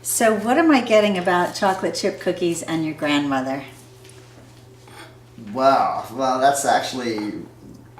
So what am I getting about chocolate chip cookies and your grandmother? Wow. Well, that's actually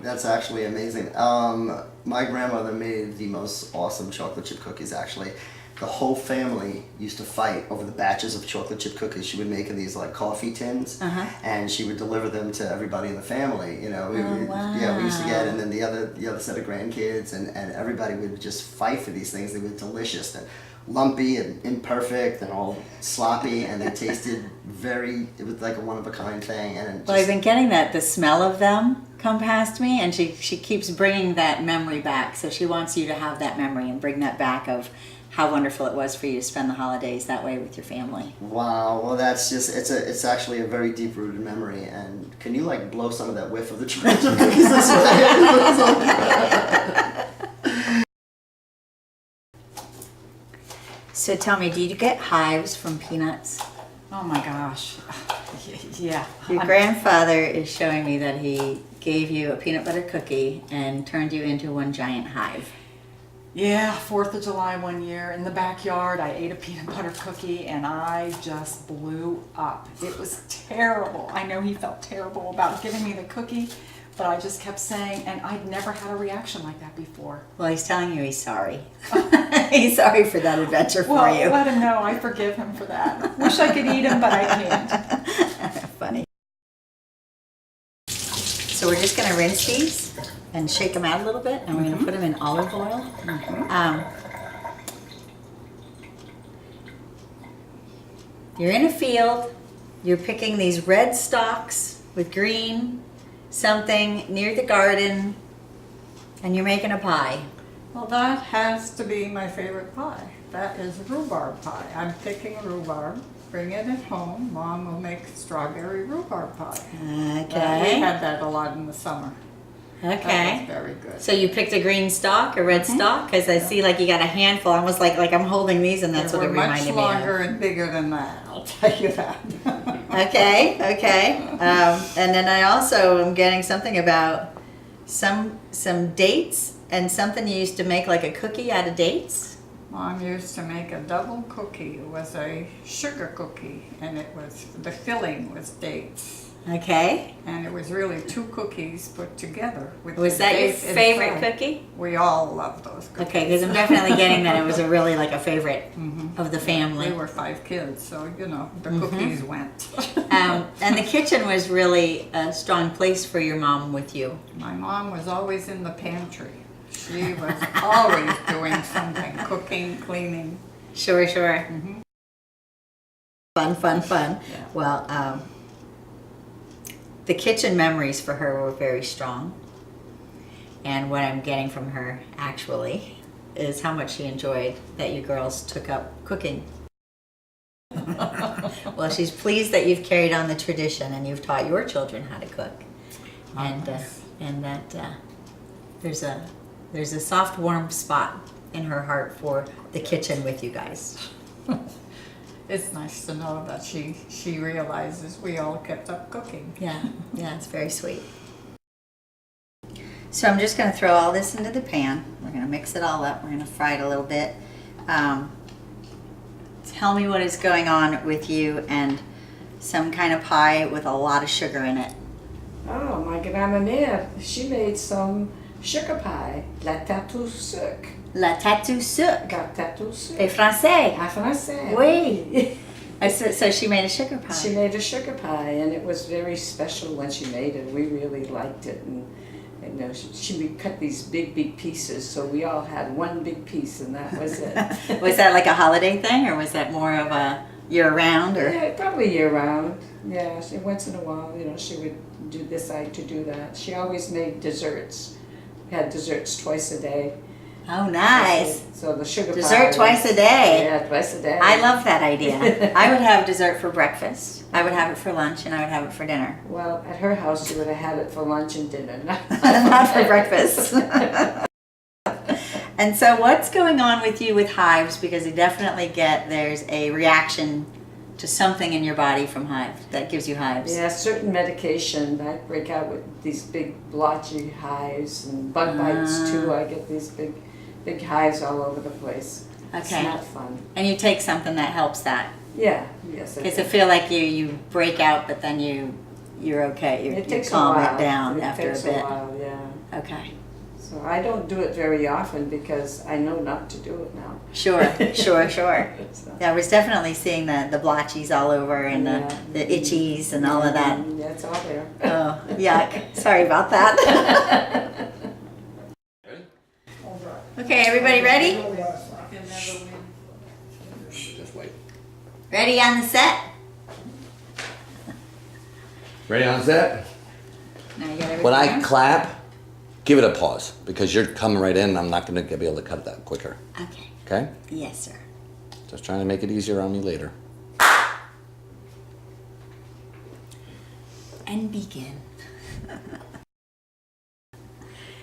amazing. My grandmother made the most awesome chocolate chip cookies. Actually, the whole family used to fight over the batches of chocolate chip cookies she would make in these like coffee tins, and she would deliver them to everybody in the family. You know, yeah, we used to get, and then the other set of grandkids, and everybody would just fight for these things. They were delicious and lumpy and imperfect and all sloppy, and they tasted it was like a one-of-a-kind thing. And Well, I've been getting the smell of them come past me, and she keeps bringing that memory back. So she wants you to have that memory and bring that back of how wonderful it was for you to spend the holidays that way with your family. Wow, well that's just, it's actually a very deep-rooted memory. And can you like blow some of that whiff of the chocolate chip cookies this way? So tell me, do you get hives from peanuts? Oh my gosh. Yeah. Your grandfather is showing me that he gave you a peanut butter cookie and turned you into one giant hive. Yeah, 4th of July one year in the backyard, I ate a peanut butter cookie and I just blew up. It was terrible. I know he felt terrible about giving me the cookie, but I just kept saying, and I'd never had a reaction like that before. Well, he's telling you he's sorry. He's sorry for that adventure for you. Well, let him know I forgive him for that. Wish I could eat him, but I can't. Funny. So we're just going to rinse these and shake them out a little bit, and we're going to put them in olive oil. You're in a field. You're picking these red stalks with green something near the garden, and you're making a pie. Well, that has to be my favorite pie. That is rhubarb pie. I'm picking rhubarb, bring it at home. Mom will make strawberry rhubarb pie. We Okay. had that a lot in the summer. That Okay. was very good. So you picked a green stalk, a red stalk, because I see like you got a handful, almost like I'm holding these, and that's They what it were much reminded me longer and bigger than that, I'll tell you that. of. Okay. And then I also am getting something about some dates and something you used to make like a cookie out of dates. Mom used to make a double cookie. It was a sugar cookie, and the filling was dates. Okay. And it was really 2 cookies put together. With Was the that your date favorite inside. cookie? We all loved those cookies. Okay, because I'm definitely getting that it was a really like a favorite of the family. We were 5 kids, so you know the cookies went. And the kitchen was really a strong place for your mom with you. My mom was always in the pantry. She was always doing something, cooking, cleaning. Sure. Fun. Yeah. Well, the kitchen memories for her were very strong. And what I'm getting from her, actually, is how much she enjoyed that you girls took up cooking. Well, she's pleased that you've carried on the tradition and you've taught your children how to cook. And that there's a soft, warm spot in her heart for the kitchen with you guys. It's nice to know that she realizes we all kept up cooking. Yeah, it's very sweet. So I'm just going to throw all this into the pan. We're going to mix it all up. We're going to fry it a little bit. Tell me what is going on with you and some kind of pie with a lot of sugar in it. Oh, my grandmère, she made some sugar pie, la tatou sucre. La tatou sucre. La tatou sucre. Et français. En français. Oui. So she made a sugar pie. She made a sugar pie, and it was very special when she made it. We really liked it, and you know, she would cut these big pieces, so we all had one big piece, and that was it. Was that like a holiday thing, or was that more of a year-round? Or Yeah, probably year-round. Yeah, once in a while, you know, she would decide to do that. She always made desserts. We had desserts twice a day. Oh, nice. So the sugar pie. Dessert twice a day. Yeah, twice a day. I love that idea. I would have dessert for breakfast. I would have it for lunch, and I would have it for dinner. Well, at her house, she would have had it for lunch and dinner. Not for breakfast. And so what's going on with you with hives? Because you definitely there's a reaction to something in your body from hives that gives you hives. Yeah, certain medication. I break out with these big blotchy hives and bug bites too. I get these big hives all over the place. It's Okay. not fun. And you take something that helps that. Yeah, yes. Because I feel like you break out, but then you're okay. It You takes a calm while. it down It after a takes bit. a while, yeah. Okay. So I don't do it very often because I know not to do it now. Sure, sure. So, Yeah, I was definitely seeing the blotchies all over and Yeah. the itchies and all of that. Yeah, it's all there. Oh, yuck. Sorry about that. Okay, everybody ready? Just wait. Ready on the set? Ready on set? Now you got everything When I there? clap, give it a pause because you're coming right in and I'm not going to be able to cut it that quicker. Okay. Okay? Yes, sir. Just trying to make it easier on me later. And begin.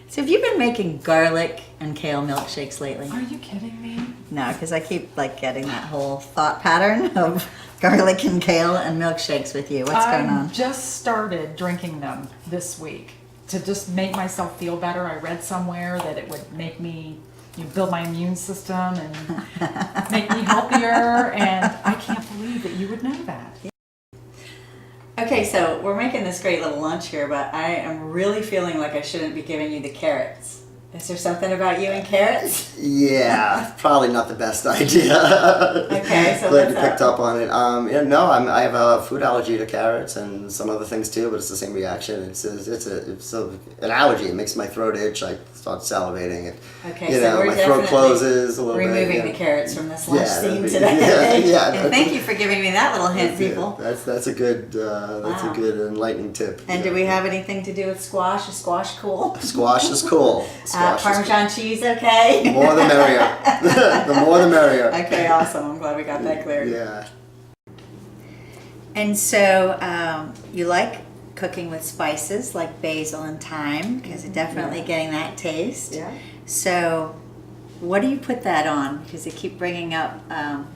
So have you been making garlic and kale milkshakes lately? Are you kidding me? No, because I keep like getting that whole thought pattern of garlic and kale and milkshakes with you. What's going I on? just started drinking them this week to just make myself feel better. I read somewhere that it would make me build my immune system and make me healthier, and I can't believe that you would know that. Okay, so we're making this great little lunch here, but I am really feeling like I shouldn't be giving you the carrots. Is there something about you and carrots? Yeah, probably not the best idea. Okay, so Glad you what's picked up? up on it. Yeah, no, I have a food allergy to carrots and some other things too, but it's the same reaction. It's an allergy. It makes my throat itch. I start salivating. It, Okay, you so know, we're my throat definitely closes a little bit. removing yeah. the carrots from this lunch Yeah, scene that'd be- today. yeah, And thank you for giving me that little hint, Yeah, people. that's a good Wow. a good enlightening tip. And Yeah. do we have anything to do with squash? Is squash cool? Squash is cool. Squash is Parmesan cheese, okay? cool. More the merrier. The more the merrier. Okay, awesome. I'm glad we got that cleared. Yeah. And so you like cooking with spices like basil and thyme because you're definitely getting that taste. Yeah. So what do you put that on? Because they keep bringing up,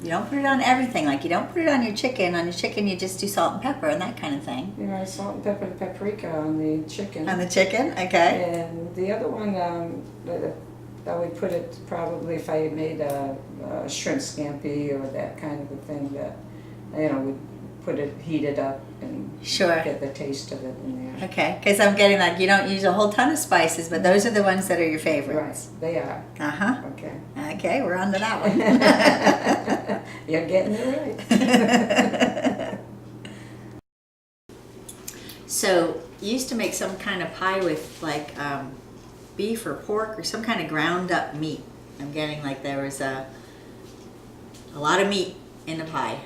you don't put it on everything. Like you don't put it on your chicken. On your chicken, you just do salt and pepper and that kind of thing. You know, salt and pepper and paprika on the chicken. On the chicken, okay. And the other one, I would put it probably if I made a shrimp scampi or that kind of a thing that, you know, would put it, heat it up and Sure. get the taste of it in there. Okay, because I'm getting that you don't use a whole ton of spices, but those are the ones that are your Right, favorites. they are. Uh-huh. Okay. Okay, we're on to that one. You're getting it right. So you used to make some kind of pie with like beef or pork or some kind of ground up meat. I'm getting like there was a lot of meat in the pie.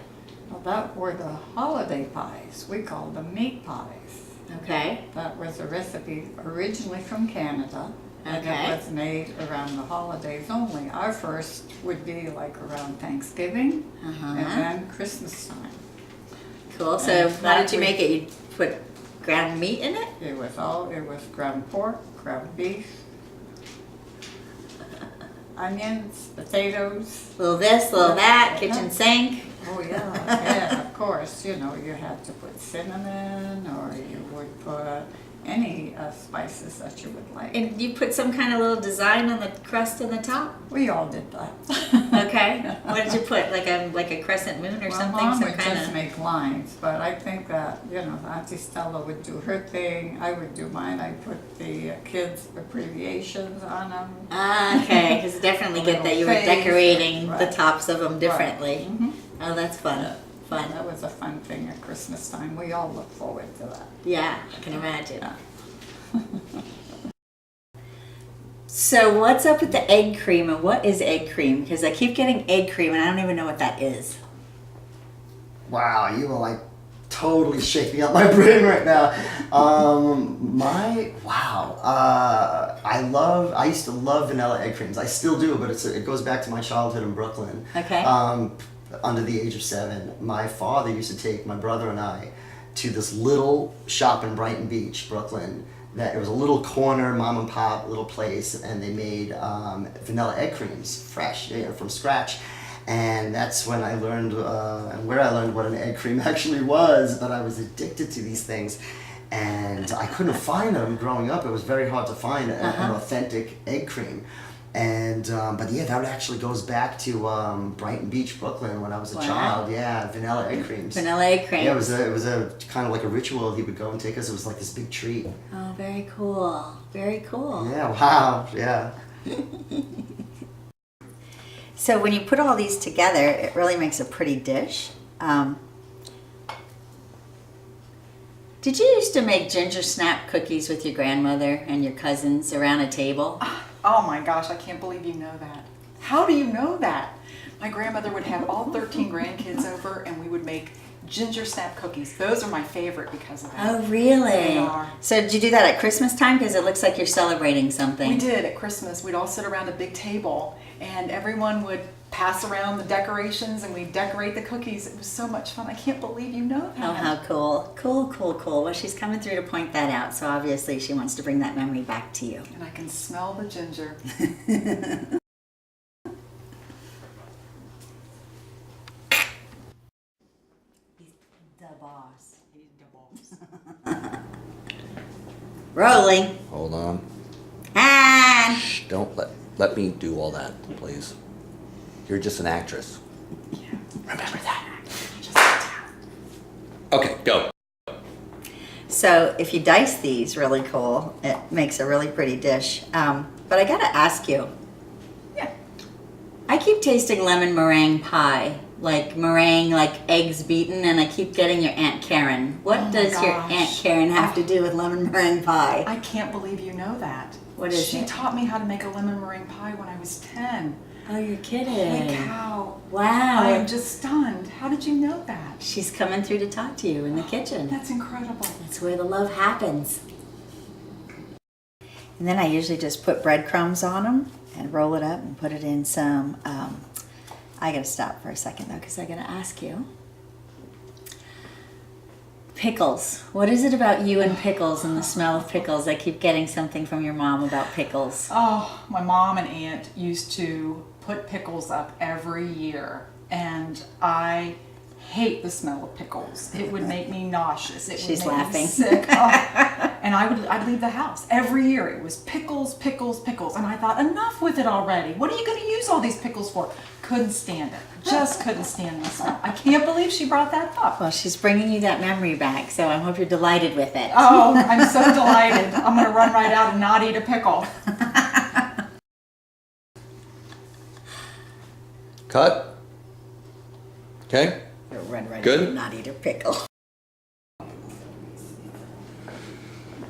Well, that were the holiday pies. We called them meat pies. Okay. That was a recipe originally from Canada. And Okay. it was made around the holidays only. Our first would be like around Thanksgiving and Uh-huh. then Christmas time. Cool. So And how that did you we- make it? You put ground meat in it? It was ground pork, ground beef, onions, potatoes. Little this, little that, Yeah. kitchen sink. Oh yeah, yeah, of course. You know, you had to put cinnamon, or you would put any spices that you would like. And you put some kind of little design on the crust on the top? We all did that. Okay. What did you put? Like a crescent moon or Well, something? Mom Some would kind just of. make lines, but I think that, you know, Auntie Stella would do her thing, I would do mine. I put the kids' abbreviations on them. Ah, okay. Because definitely get that you were Little face, decorating the right. tops of them differently. Mhm. Oh, that's fun. Fun. That was a fun thing at Christmas time. We all look forward to that. Yeah, I can imagine. Yeah. So what's up with the egg cream and what is egg cream? Because I keep getting egg cream and I don't even know what that is. Wow, you are like totally shaking up my brain right now. I used to love vanilla egg creams. I still do, but it goes back to my childhood in Brooklyn. Okay. Under the age of 7, my father used to take my brother and I to this little shop in Brighton Beach, Brooklyn. That it was a little corner mom and pop little place, and they made vanilla egg creams fresh, from scratch. And that's when I learned, and where I learned what an egg cream actually was. But I was addicted to these things, and I couldn't find them growing up. It was very hard to find an authentic egg cream. And but yeah, that actually goes back to Brighton Beach, Brooklyn, when I was a Wow. child. Yeah, vanilla egg creams. Vanilla egg cream. Yeah, it was a kind of like a ritual. He would go and take us. It was like this big treat. Oh, very cool. Very cool. Yeah, wow, yeah. So when you put all these together, it really makes a pretty dish. Did you used to make ginger snap cookies with your grandmother and your cousins around a table? Oh my gosh, I can't believe you know that. How do you know that? My grandmother would have all 13 grandkids over and we would make ginger snap cookies. Those are my favorite because of that. Oh, really? They are. So did you do that at Christmas time? Because it looks like you're celebrating something. We did at Christmas. We'd all sit around a big table and everyone would pass around the decorations and we'd decorate the cookies. It was so much fun. I can't believe you know that. Oh, how cool. Cool, cool, cool. Well, she's coming through to point that out. So obviously she wants to bring that memory back to you. And I can smell the ginger. The boss. He's the boss. Rolling. Hold on. And Shh, don't let me do all that, please. You're just an actress. Remember that. Okay, go. so if you dice these really cool, it makes a really pretty dish. But I gotta ask you, Yeah. I keep tasting lemon meringue pie, like meringue, like eggs beaten, and I keep getting your Aunt Karen. What Oh my does your gosh. Aunt Karen have to do with lemon meringue pie? I can't believe you know that. What is she it? taught me how to make a lemon meringue pie when I was 10. Oh, you're kidding. Holy cow. Wow. I am just stunned. How did you know that? She's coming through to talk to you in the kitchen. That's incredible. That's where the love happens. And then I usually just put breadcrumbs on them and roll it up and put it in some, I gotta stop for a second though, because I gotta ask you. Pickles. What is it about you and pickles and the smell of pickles? I keep getting something from your mom about pickles. Oh, my mom and aunt used to put pickles up every year, and I hate the smell of pickles. It would make me nauseous. It She's would make laughing. me sick. Oh. And I'd leave the house every year. It was pickles, pickles, pickles, and I thought, enough with it already. What are you going to use all these pickles for? Couldn't stand it. Just couldn't stand the smell. I can't believe she brought that up. Well, she's bringing you that memory back, so I hope you're delighted with it. Oh, I'm so delighted. I'm going to run right out and not eat a pickle. Cut. Okay. You'll run right Good. out and not eat a pickle.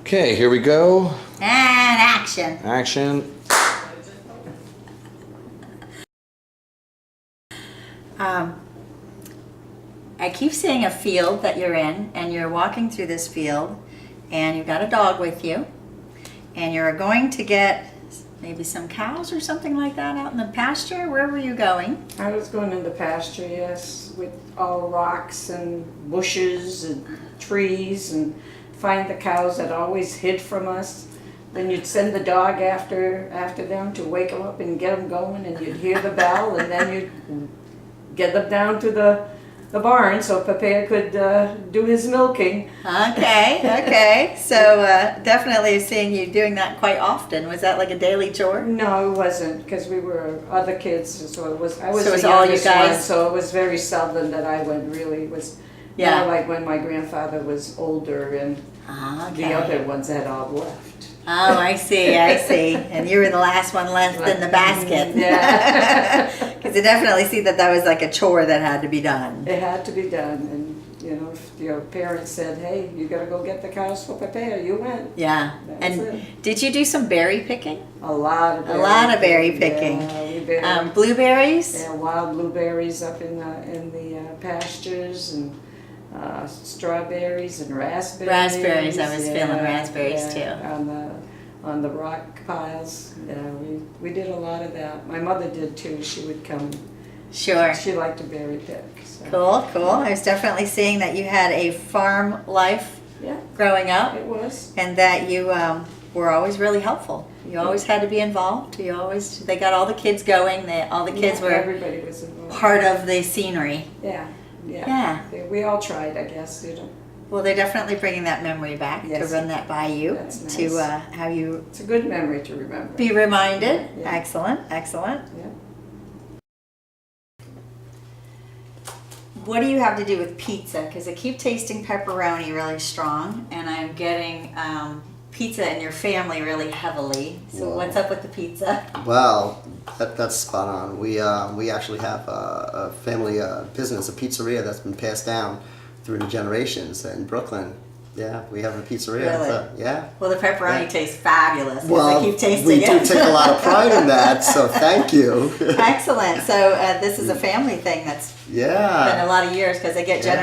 Okay, here we go. And action. Action. I keep seeing a field that you're in, and you're walking through this field, and you've got a dog with you, and you're going to get maybe some cows or something like that out in the pasture. Where were you going? I was going in the pasture, yes, with all rocks and bushes and trees, and find the cows that always hid from us. Then you'd send the dog after them to wake them up and get them going, and you'd hear the bell, and then you'd get them down to the barn so Papa could do his milking. Okay, okay. So definitely seeing you doing that quite often. Was that like a daily chore? No, it wasn't, because we were other kids, so I was So it was the all you youngest guys? one, so it was very seldom that I went. Really, it was Yeah. more like when my grandfather was older and Ah, the other ones had all left. Oh, I see, I see. And you were the last one left in the basket. Yeah. Because I definitely see that that was like a chore that had to be done. It had to be done, and you know, if your parents said, "Hey, you gotta go get the cows for Papa," you went. Yeah. That's And it. did you do some berry picking? A lot of berry picking. Yeah, we berry, Blueberries? yeah, wild blueberries up in the pastures, and strawberries and raspberries. Raspberries, I was feeling raspberries, too. On the rock piles. Yeah, we did a lot of that. My mother did too. She would come. Sure. She liked to berry pick. So. Cool, cool. I was definitely seeing that you had a farm life Yeah, growing up, it was. and that you were always really helpful. You always had to be involved. They got all the kids going. All the kids Yeah, were everybody was involved. part of the scenery. Yeah, Yeah. We all tried, I guess. Well, they're definitely bringing that memory back Yes. to run that by you, That's nice. to have you It's a good memory to remember. be reminded. Yeah. Excellent, excellent. Yeah. What do you have to do with pizza? Because I keep tasting pepperoni really strong, and I'm getting pizza in your family really heavily. So Whoa. what's up with the pizza? Well, that's spot on. We actually have a family business, a pizzeria that's been passed down through the generations in Brooklyn. Yeah, we have a pizzeria. Really? Yeah. Well, the pepperoni Yeah. tastes fabulous. 'cause Well, I keep tasting we it. do take a lot of pride in that, so thank you. Excellent. So this is a family thing that's been a Yeah, lot of years because I get Yeah.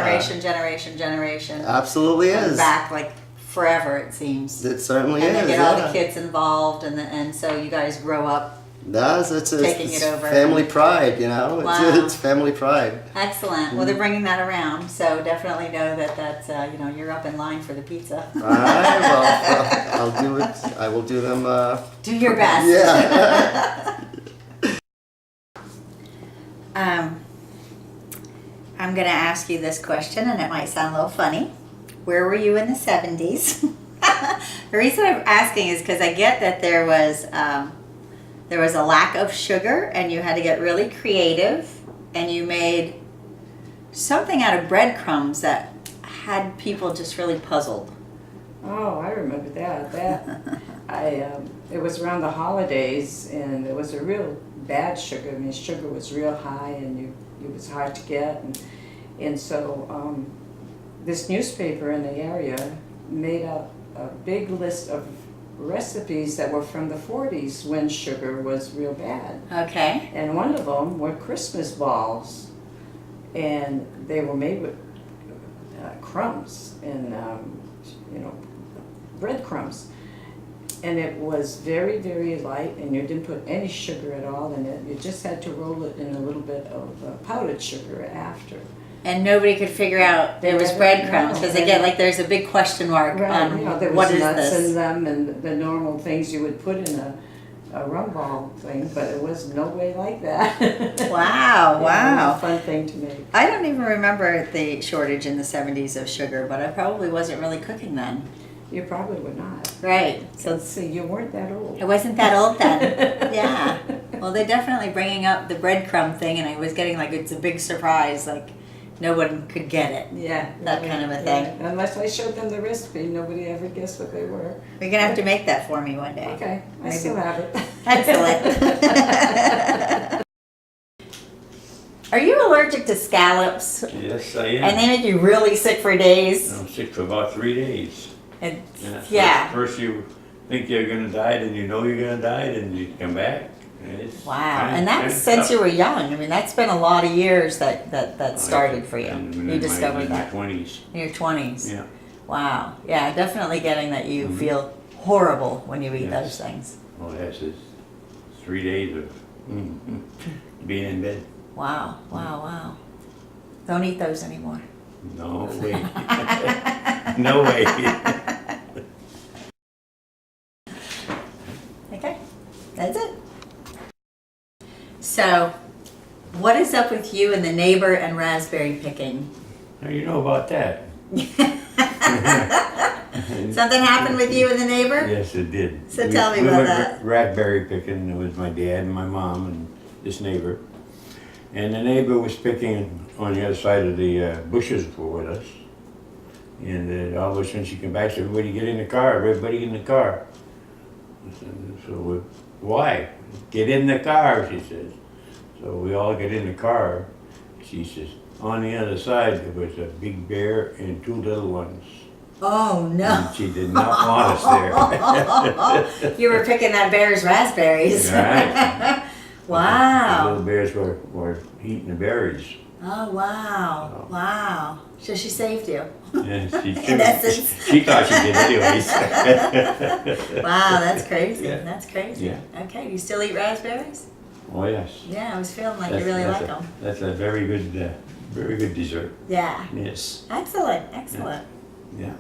generation. absolutely Going is. back like forever, it seems. It certainly And is. they get all yeah. the kids involved, and so you guys grow up. Does it's taking it over. family pride, you know. Wow. It's family pride. Excellent. Well, they're bringing that around, so definitely know that that's you're up in line for the pizza. All right, well, I'll do it. I will do them. Do your best. Yeah. I'm going to ask you this question, and it might sound a little funny. Where were you in the 70s? The reason I'm asking is because I get that there was a lack of sugar, and you had to get really creative, and you made something out of breadcrumbs that had people just really puzzled. Oh, I remember that. It was around the holidays, and it was a real bad sugar. I mean, sugar was real high, and it was hard to get, and so this newspaper in the area made a big list of recipes that were from the 40s when sugar was real bad. Okay. And one of them were Christmas balls, and they were made with crumbs and breadcrumbs. And it was very, very light, and you didn't put any sugar at all in it. You just had to roll it in a little bit of powdered sugar after. And nobody could figure out there was breadcrumbs, because No. again, like there's a big question mark on There was what is nuts this. in them and the normal things you would put in a rum ball thing, but it was no way like that. Wow, It was wow. a fun thing to make. I don't even remember the shortage in the 70s of sugar, but I probably wasn't really cooking then. You probably would not. Right. So Let's see, you weren't that old. I wasn't that old then. Yeah. Well, they're definitely bringing up the breadcrumb thing, and I was getting like it's a big surprise, like no one could get it. Yeah. That kind of a thing. Yeah. Unless I showed them the recipe, nobody ever guessed what they were. You're gonna have to make that for me one day. Okay, I Maybe. still have it. Excellent. Are you allergic to scallops? Yes, I am. And they make you really sick for days? I'm sick for about 3 days. And, So yeah. First you think you're gonna die, then you know you're gonna die, then you come back. And it's Wow. kinda- And that's kinda since tough. you were young. I mean, that's been a lot of years that started for you. And You discovered in my that 20s. in your 20s. Yeah. Wow. Yeah, definitely getting that you feel horrible when you eat Yes. those things. Well, that's just 3 days of being in bed. Wow. Wow. Wow. Don't eat those anymore. No way. No way. Okay. That's it. So, what is up with you and the neighbor and raspberry picking? How you know about that? Something happened with you and the neighbor? Yes, it did. So tell me we about went that. Raspberry picking. It was my dad and my mom and this neighbor. And the neighbor was picking on the other side of the bushes with us. And then all of a sudden she came back and said, everybody get in the car, everybody in the car. I said, so why? Get in the car, she says. So we all get in the car. She says, on the other side there was a big bear and 2 little ones. Oh no. And she did not want us there. You were picking that bear's raspberries. Right. The Wow. little bears were eating the berries. Oh wow. Oh. Wow. So she saved you. And In essence. she thought she did anyways. Wow, that's crazy. Yeah. That's crazy. Yeah. Okay, do you still eat raspberries? Oh yes. Yeah, I was feeling like you really that's like a, them. That's a very good dessert. Yeah. Yes. Excellent. Excellent. Yeah.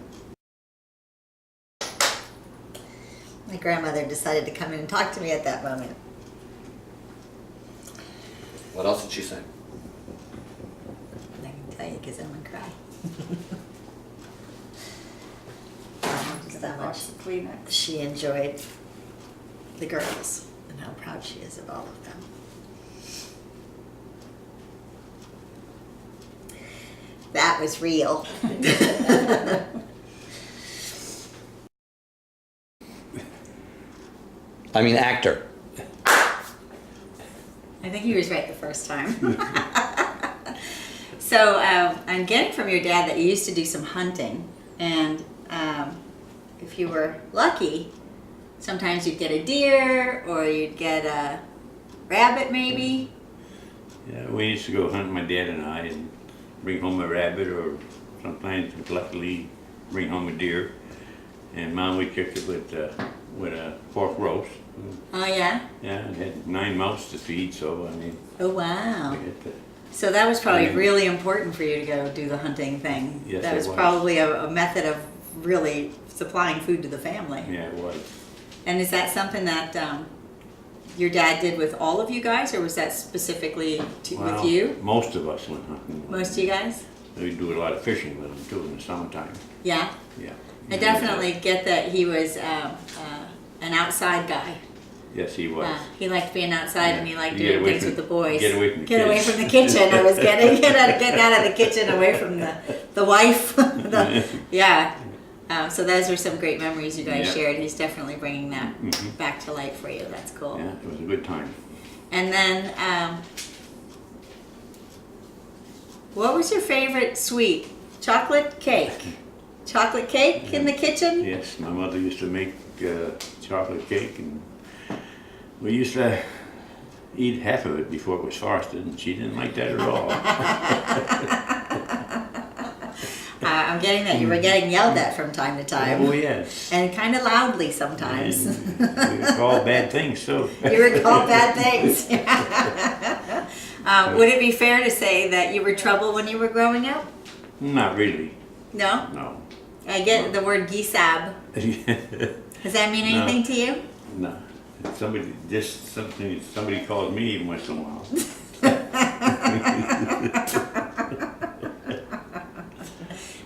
My grandmother decided to come in and talk to me at that moment. What else did she say? I can tell you because I'm gonna cry. just how much Lots of Kleenex. she enjoyed the girls and how proud she is of all of them. That was real. I mean, actor. I think he was right the first time. So I'm getting from your dad that you used to do some hunting, and if you were lucky, sometimes you'd get a deer or you'd get a rabbit maybe. Yeah, we used to go hunt, my dad and I, and bring home a rabbit, or sometimes luckily bring home a deer. And Mom would cook it with a pork roast. Oh yeah? Yeah, and had 9 mouths to feed, so I mean, Oh wow. we had to, So that was probably Yeah. really important for you to go do the hunting thing. Yes, that it was was. probably a method of really supplying food to the family. yeah, it was. And is that something that your dad did with all of you guys, or was that specifically with Well, you? Most of us went hunting. Most of you guys? We do a lot of fishing with them too in the summertime. Yeah. Yeah. I definitely get that he was an outside guy. Yes, he was. He liked being outside and he liked Get doing away things from- with the boys. get away from the Get away kids. from the kitchen. I was getting getting out of the kitchen, away from the wife. Yeah. So those are some great memories you guys Yeah. shared. He's definitely bringing that Mhm. back to life for you. That's cool. Yeah, it was a good time. And then, what was your favorite sweet? Chocolate cake. Chocolate cake in the kitchen? Yes, my mother used to make chocolate cake, and we used to eat half of it before it was frosted, and she didn't like that at all. I'm getting that you were getting yelled at from time to time. Oh, yes. And kind of loudly sometimes. And we were called bad things, too. You were called bad things. Would it be fair to say that you were trouble when you were growing up? Not really, No? no. I get the word gisab. Does that mean No. anything to you? No. Somebody called me once in a while.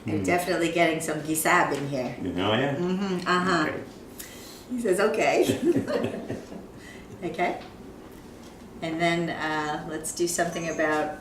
You're definitely getting some gisab in here. You know, yeah? Uh-huh. Okay. He says, okay. Okay. And then let's do something about